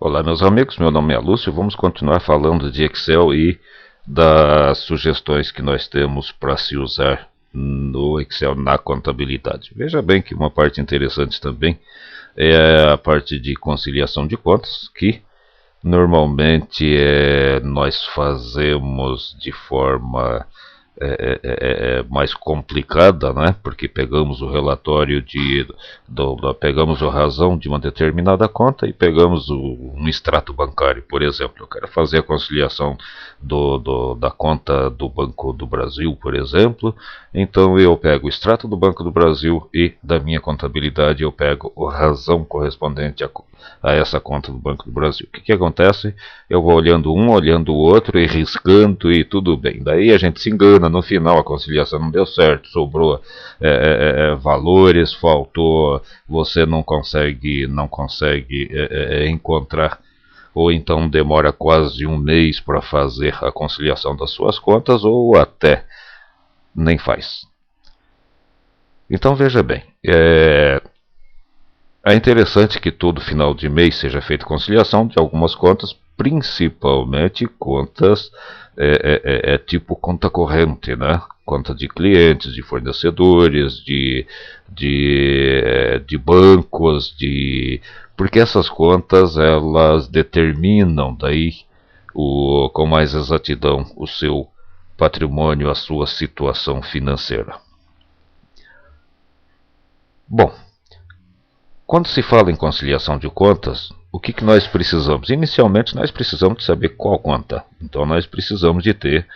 Olá, meus amigos, meu nome é Lúcio. Vamos continuar falando de Excel e das sugestões que nós temos para se usar no Excel na contabilidade. Veja bem que uma parte interessante também é a parte de conciliação de contas, que normalmente nós fazemos de forma mais complicada, né? Porque pegamos o relatório pegamos a razão de uma determinada conta e pegamos um extrato bancário, por exemplo. Eu quero fazer a conciliação da conta do Banco do Brasil, por exemplo. Então eu pego o extrato do Banco do Brasil e da minha contabilidade eu pego a razão correspondente a essa conta do Banco do Brasil. O que acontece? Eu vou olhando um, olhando o outro e riscando e tudo bem. Daí a gente se engana, no final a conciliação não deu certo, sobrou valores, faltou, você não consegue encontrar, ou então demora quase um mês para fazer a conciliação das suas contas, ou até nem faz. Então veja bem, é interessante que todo final de mês seja feita conciliação de algumas contas, principalmente contas tipo conta corrente, né? Conta de clientes, de fornecedores, de bancos, porque essas contas elas determinam daí com mais exatidão o seu patrimônio, a sua situação financeira. Bom, quando se fala em conciliação de contas, o que nós precisamos? Inicialmente, nós precisamos de saber qual conta. Então, nós precisamos de ter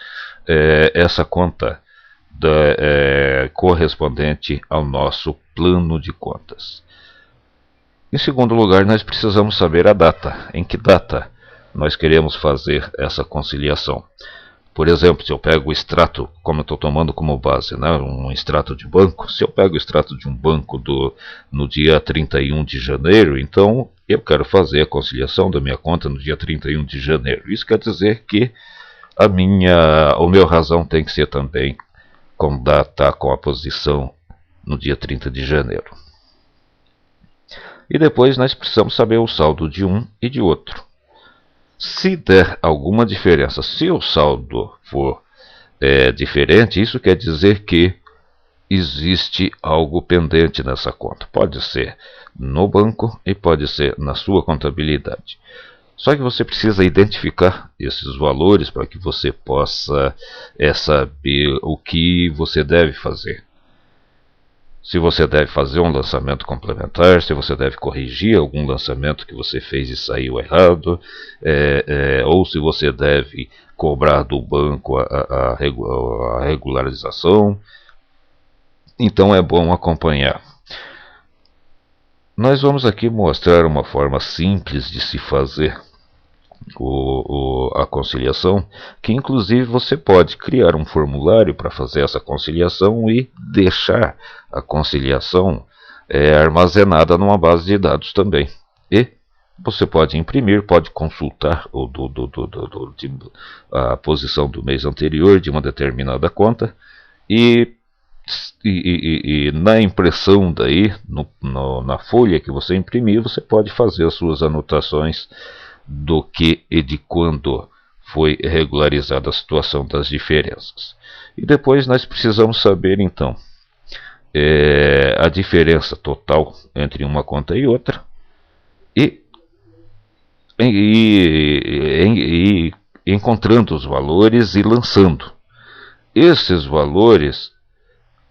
essa conta correspondente ao nosso plano de contas. Em segundo lugar, nós precisamos saber a data. Em que data nós queremos fazer essa conciliação? Por exemplo, se eu pego o extrato, como eu estou tomando como base, né, um extrato de banco, se eu pego o extrato de um banco no dia 31 de janeiro, então eu quero fazer a conciliação da minha conta no dia 31 de janeiro. Isso quer dizer que o meu razão tem que ser também com data, com a posição no dia 30 de janeiro. E depois nós precisamos saber o saldo de um e de outro. Se der alguma diferença, se o saldo for diferente, isso quer dizer que existe algo pendente nessa conta. Pode ser no banco e pode ser na sua contabilidade. Só que você precisa identificar esses valores para que você possa saber o que você deve fazer. Se você deve fazer um lançamento complementar, se você deve corrigir algum lançamento que você fez e saiu errado, ou se você deve cobrar do banco a regularização. Então é bom acompanhar. Nós vamos aqui mostrar uma forma simples de se fazer a conciliação, que inclusive você pode criar um formulário para fazer essa conciliação e deixar a conciliação armazenada numa base de dados também. E você pode imprimir, pode consultar a posição do mês anterior de uma determinada conta e na impressão daí, na folha que você imprimir, você pode fazer as suas anotações do que e de quando foi regularizada a situação das diferenças. E depois nós precisamos saber então a diferença total entre uma conta e outra e encontrando os valores e lançando. Esses valores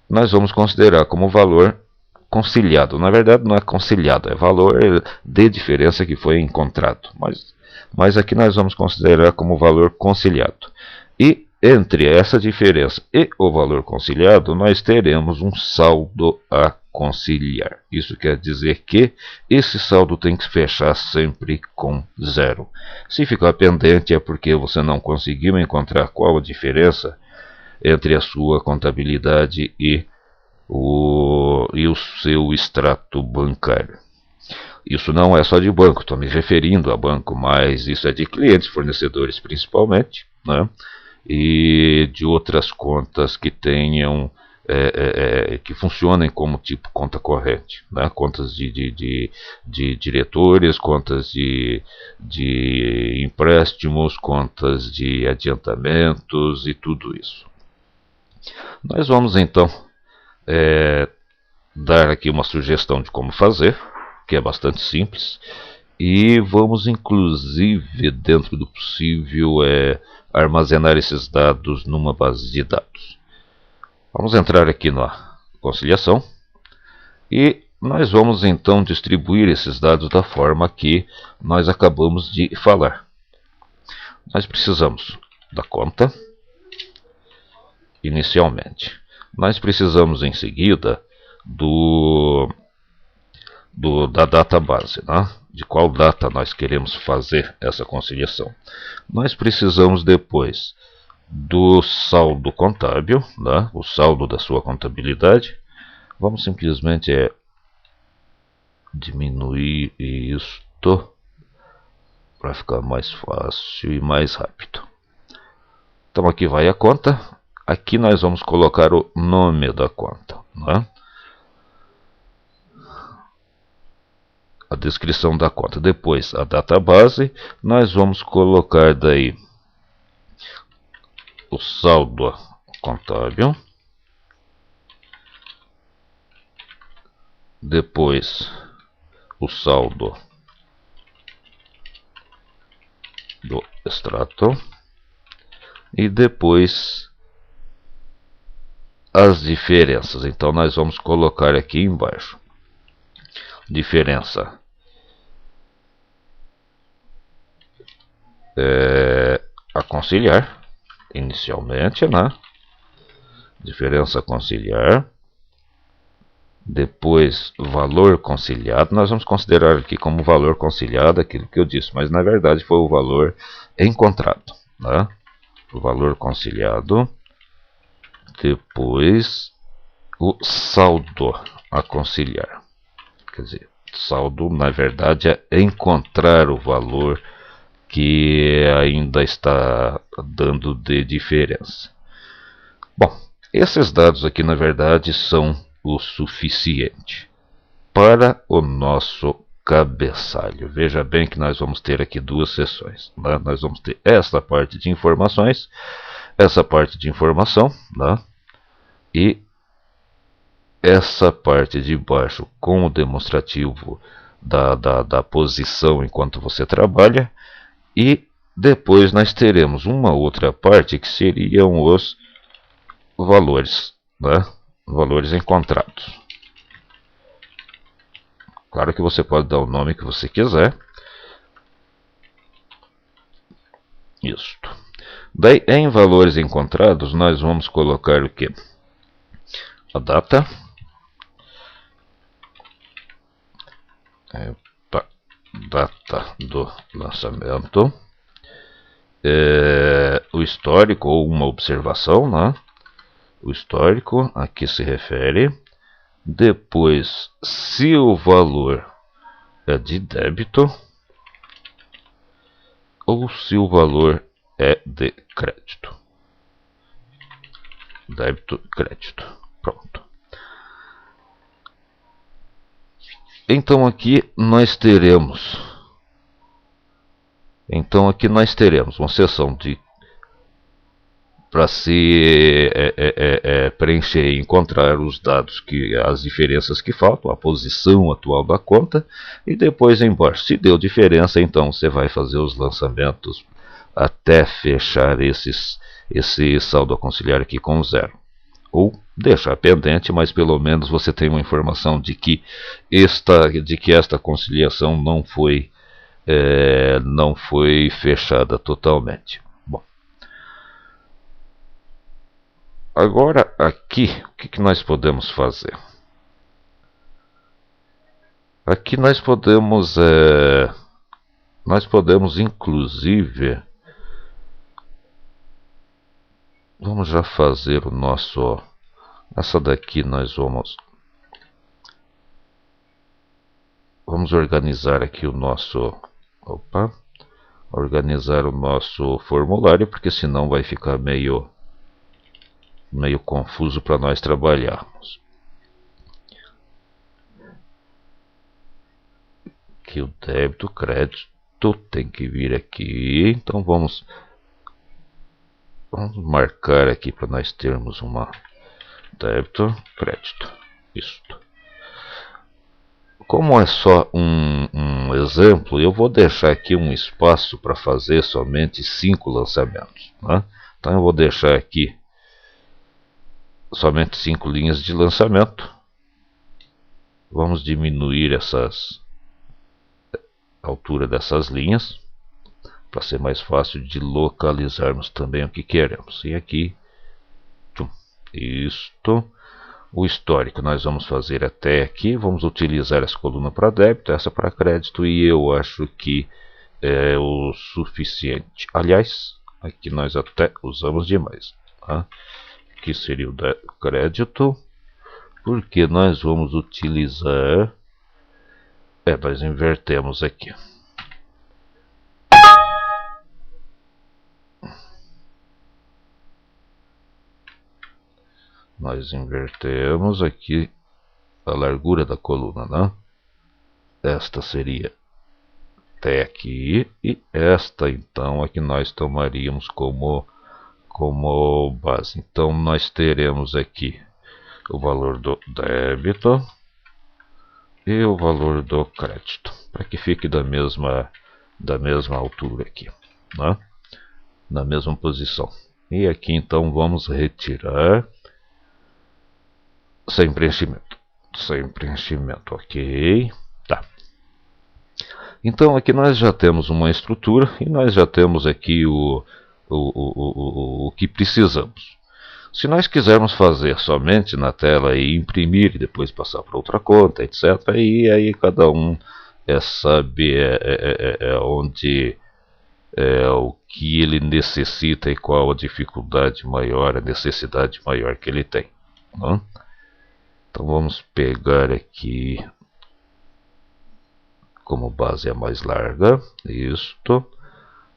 nós vamos considerar como valor conciliado. Na verdade não é conciliado, é valor de diferença que foi encontrado. Mas aqui nós vamos considerar como valor conciliado. E entre essa diferença e o valor conciliado, nós teremos um saldo a conciliar. Isso quer dizer que esse saldo tem que fechar sempre com zero. Se ficar pendente é porque você não conseguiu encontrar qual a diferença entre a sua contabilidade e o seu extrato bancário. Isso não é só de banco, estou me referindo a banco, mas isso é de clientes, fornecedores principalmente, né? E de outras contas que tenham que funcionem como tipo conta corrente, né? Contas de diretores, contas de empréstimos, contas de adiantamentos e tudo isso. Nós vamos então dar aqui uma sugestão de como fazer, que é bastante simples, e vamos inclusive, dentro do possível, armazenar esses dados numa base de dados. Vamos entrar aqui na conciliação e nós vamos então distribuir esses dados da forma que nós acabamos de falar. Nós precisamos da conta inicialmente. Nós precisamos em seguida da database, né? De qual data nós queremos fazer essa conciliação. Nós precisamos depois do saldo contábil, né? O saldo da sua contabilidade. Vamos simplesmente diminuir isto para ficar mais fácil e mais rápido. Então aqui vai a conta. Aqui nós vamos colocar o nome da conta, né? A descrição da conta. Depois a database. Nós vamos colocar daí o saldo contábil. Depois o saldo do extrato. E depois as diferenças. Então nós vamos colocar aqui embaixo. Diferença a conciliar inicialmente, né? Diferença conciliar. Depois valor conciliado. Nós vamos considerar aqui como valor conciliado aquilo que eu disse, mas na verdade foi o valor encontrado, né? O valor conciliado. Depois o saldo a conciliar. Quer dizer, saldo na verdade é encontrar o valor que ainda está dando de diferença. Bom, esses dados aqui na verdade são o suficiente para o nosso cabeçalho. Veja bem que nós vamos ter aqui duas seções, né? Nós vamos ter essa parte de informações, essa parte de informação, né? E essa parte de baixo com o demonstrativo da posição enquanto você trabalha. E depois nós teremos uma outra parte que seriam os valores, né? Valores encontrados. Claro que você pode dar o nome que você quiser. Isto. Daí, em valores encontrados, nós vamos colocar o que? A data. Data do lançamento. O histórico ou uma observação, né? O histórico a que se refere. Depois, se o valor é de débito ou se o valor é de crédito. Débito, crédito. Pronto. Então aqui nós teremos uma seção para se preencher e encontrar os dados, as diferenças que faltam, a posição atual da conta, e depois embaixo, se deu diferença, então você vai fazer os lançamentos até fechar esse saldo a conciliar aqui com zero. Ou deixar pendente, mas pelo menos você tem uma informação de que esta conciliação não foi fechada totalmente. Bom, agora aqui, o que nós podemos fazer? Aqui nós podemos inclusive, vamos já fazer o nosso, essa daqui nós vamos organizar aqui o nosso, organizar o nosso formulário, porque senão vai ficar meio meio confuso para nós trabalharmos. Aqui o débito, crédito tem que vir aqui. Então vamos marcar aqui para nós termos uma débito, crédito. Isto. Como é só um exemplo, eu vou deixar aqui um espaço para fazer somente 5 lançamentos. Né? Então eu vou deixar aqui somente 5 linhas de lançamento. Vamos diminuir a altura dessas linhas para ser mais fácil de localizarmos também o que queremos. E aqui, isto. O histórico nós vamos fazer até aqui. Vamos utilizar essa coluna para débito, essa para crédito, e eu acho que é o suficiente. Aliás, aqui nós até usamos demais. Tá? Aqui seria o crédito, porque nós vamos utilizar... nós invertemos aqui. Nós invertemos aqui a largura da coluna, né? Esta seria até aqui, e esta então é que nós tomaríamos como base. Então nós teremos aqui o valor do débito e o valor do crédito, para que fique da mesma altura aqui, né? Na mesma posição. E aqui então vamos retirar sem preenchimento. Sem preenchimento, ok. Tá. Então aqui nós já temos uma estrutura e nós já temos aqui o que precisamos. Se nós quisermos fazer somente na tela e imprimir e depois passar para outra conta, etc., e aí cada um sabe onde o que ele necessita e qual a dificuldade maior, a necessidade maior que ele tem. Né? Então vamos pegar aqui como base a mais larga, isto,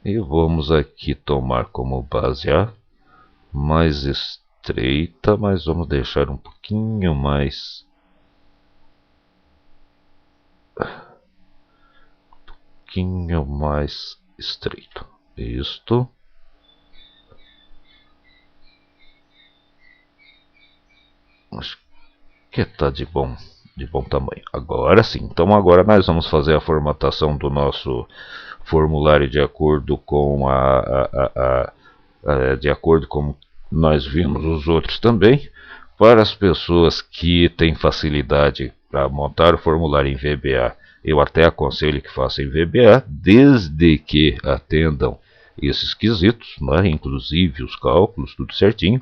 e vamos aqui tomar como base a mais estreita, mas vamos deixar um pouquinho mais estreito, isto. Acho que está de bom tamanho. Agora sim, então agora nós vamos fazer a formatação do nosso formulário de acordo com de acordo com nós vimos os outros também. Para as pessoas que têm facilidade para montar o formulário em VBA, eu até aconselho que façam em VBA, desde que atendam esses quesitos, né? Inclusive os cálculos, tudo certinho.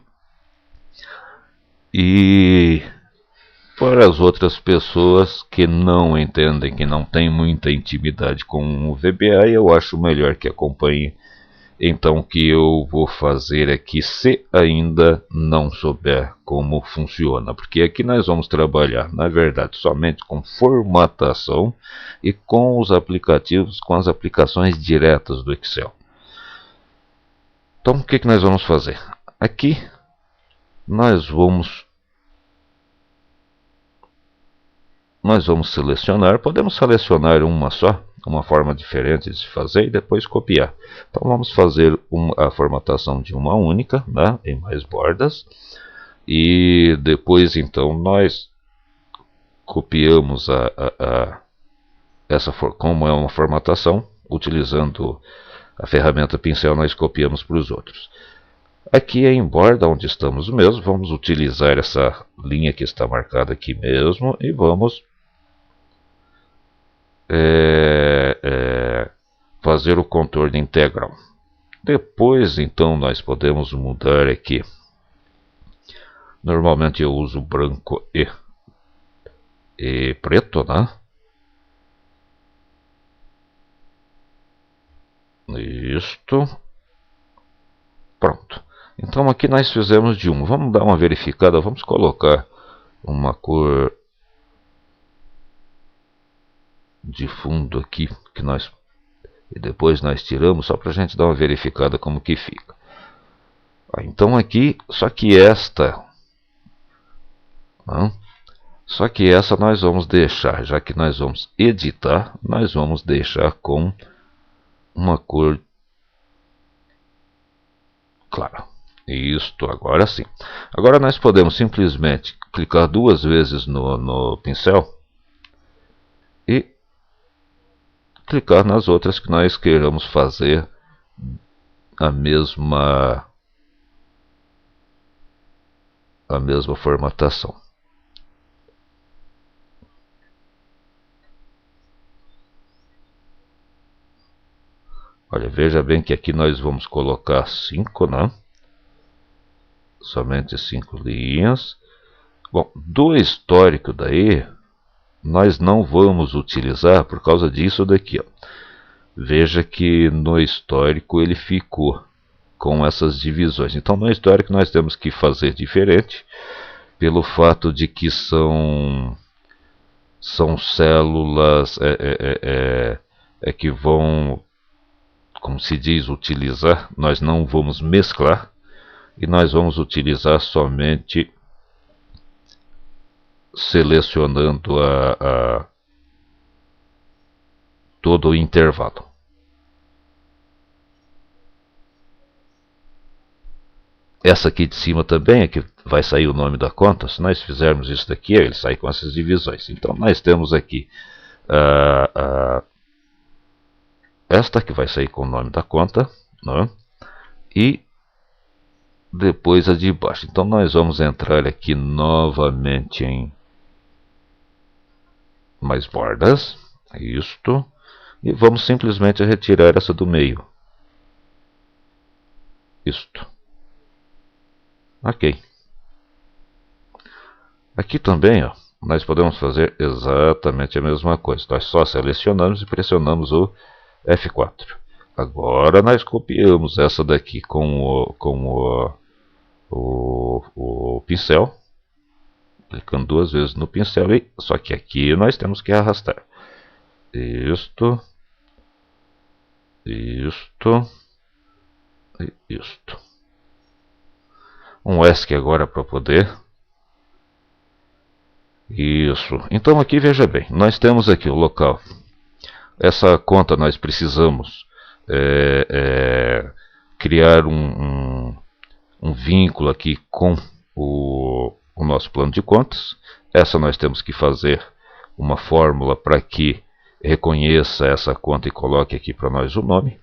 E para as outras pessoas que não entendem, que não têm muita intimidade com o VBA, eu acho melhor que acompanhem. Então o que eu vou fazer aqui, se ainda não souber como funciona, porque aqui nós vamos trabalhar, na verdade, somente com formatação e com os aplicativos, com as aplicações diretas do Excel. Então o que nós vamos fazer? Aqui nós vamos selecionar, podemos selecionar uma só, uma forma diferente de se fazer e depois copiar. Então vamos fazer a formatação de uma única, né, em mais bordas, e depois então nós copiamos como é uma formatação, utilizando a ferramenta pincel nós copiamos para os outros. Aqui em borda, onde estamos mesmo, vamos utilizar essa linha que está marcada aqui mesmo e vamos fazer o contorno integral. Depois, então, nós podemos mudar aqui. Normalmente eu uso branco e preto, né? Isto. Pronto. Então aqui nós fizemos de um. Vamos dar uma verificada, vamos colocar uma cor de fundo aqui e depois nós tiramos só para a gente dar uma verificada como que fica. Então aqui, só que esta, não? Só que essa nós vamos deixar, já que nós vamos editar, nós vamos deixar com uma cor clara. Isto, agora sim. Agora nós podemos simplesmente clicar duas vezes no pincel e clicar nas outras que nós queiramos fazer a mesma formatação. Olha, veja bem que aqui nós vamos colocar 5, né? Somente 5 linhas. Bom, do histórico daí, nós não vamos utilizar por causa disso daqui, ó. Veja que no histórico ele ficou com essas divisões. Então no histórico nós temos que fazer diferente, pelo fato de que são células que vão, como se diz, utilizar. Nós não vamos mesclar e nós vamos utilizar somente selecionando todo o intervalo. Essa aqui de cima também é que vai sair o nome da conta. Se nós fizermos isso daqui, ele sai com essas divisões. Então nós temos aqui esta que vai sair com o nome da conta, né? E depois a de baixo. Então nós vamos entrar aqui novamente em mais bordas, isto, e vamos simplesmente retirar essa do meio, isto. Ok. Aqui também, ó, nós podemos fazer exatamente a mesma coisa. Nós só selecionamos e pressionamos o F4. Agora nós copiamos essa daqui com o pincel, clicando duas vezes no pincel, só que aqui nós temos que arrastar. Isto, isto e isto. Um ESC agora para poder. Isso. Então aqui veja bem, nós temos aqui o local. Essa conta nós precisamos criar um vínculo aqui com o nosso plano de contas. Essa nós temos que fazer uma fórmula para que reconheça essa conta e coloque aqui para nós o nome.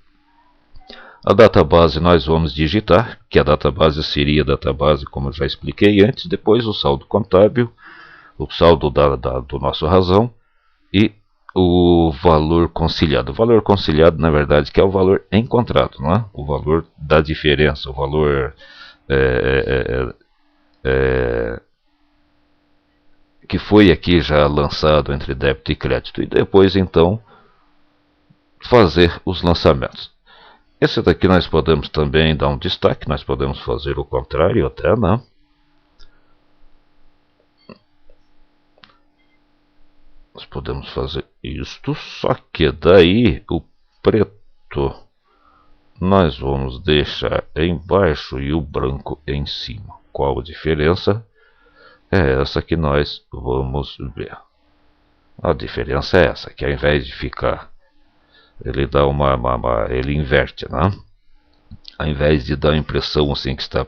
A database nós vamos digitar, que a database seria a database como eu já expliquei antes, depois o saldo contábil, o saldo do nosso razão e o valor conciliado. O valor conciliado, na verdade, que é o valor encontrado, não é? O valor da diferença, o valor que foi aqui já lançado entre débito e crédito. E depois, então, fazer os lançamentos. Esse daqui nós podemos também dar um destaque, nós podemos fazer o contrário até, né? Nós podemos fazer isto, só que daí o preto nós vamos deixar embaixo e o branco em cima. Qual a diferença? É essa que nós vamos ver. A diferença é essa, que ao invés de ficar, ele dá ele inverte, né? Ao invés de dar a impressão assim que está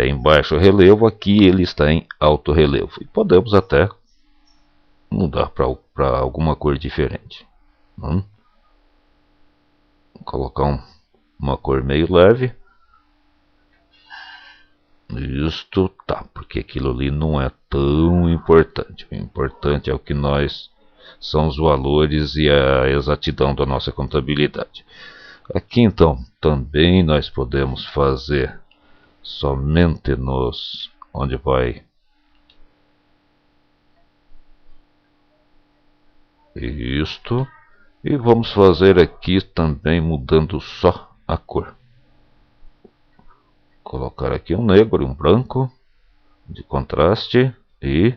em baixo relevo, aqui ele está em alto relevo. E podemos até mudar para alguma cor diferente. Colocar uma cor meio leve. Isto tá, porque aquilo ali não é tão importante. O importante é o que são os valores e a exatidão da nossa contabilidade. Aqui então também nós podemos fazer somente onde vai isto, e vamos fazer aqui também mudando só a cor. Colocar aqui um negro e um branco de contraste e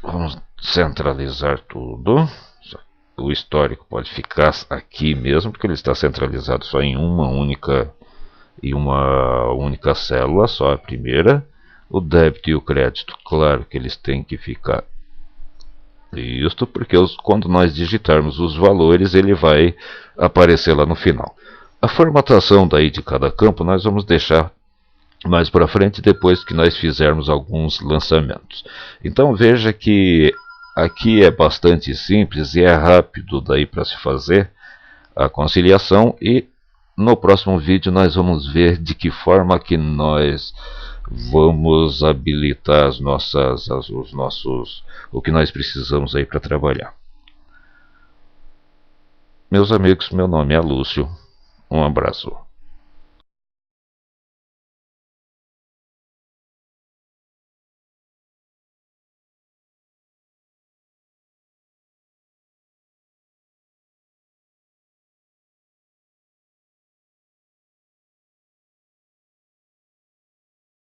vamos centralizar tudo. o histórico pode ficar aqui mesmo, porque ele está centralizado só em uma única célula, só a primeira. O débito e o crédito, claro que eles têm que ficar isto, porque quando nós digitarmos os valores, ele vai aparecer lá no final. A formatação daí de cada campo nós vamos deixar mais para frente, depois que nós fizermos alguns lançamentos. Então veja que aqui é bastante simples e é rápido daí para se fazer a conciliação, e no próximo vídeo nós vamos ver de que forma que nós vamos habilitar o que nós precisamos aí para trabalhar. Meus amigos, meu nome é Lúcio. Um abraço.